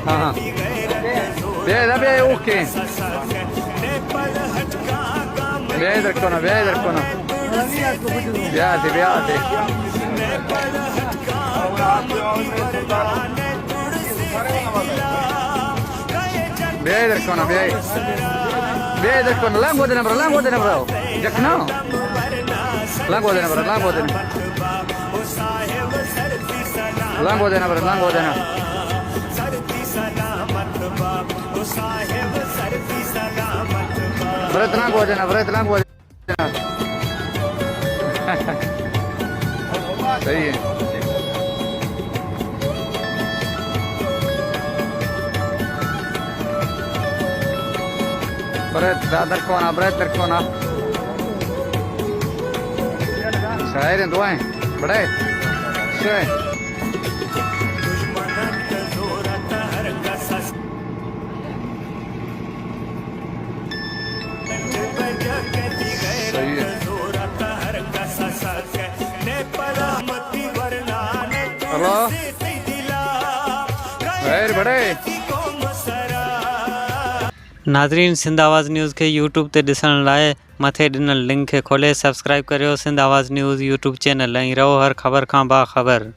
हाँ हाँ बे ओके बे इधर कोना ब्याह दे बे इधर कोना लांगो देना ब्रो जखना लांगो देना व्रत लांगो देना सही है व्रत कोना शायर दुआएं बड़े हेलो बड़े नाज़रीन सिंध आवाज़ न्यूज़ के यूट्यूब ते ॾिसण लाइ मथे ॾिनल लिंक खे खोले सब्सक्राइब करियो सिंध आवाज़ न्यूज़ यूट्यूब चैनल ऐं रहो हर ख़बर खां बाख़बर।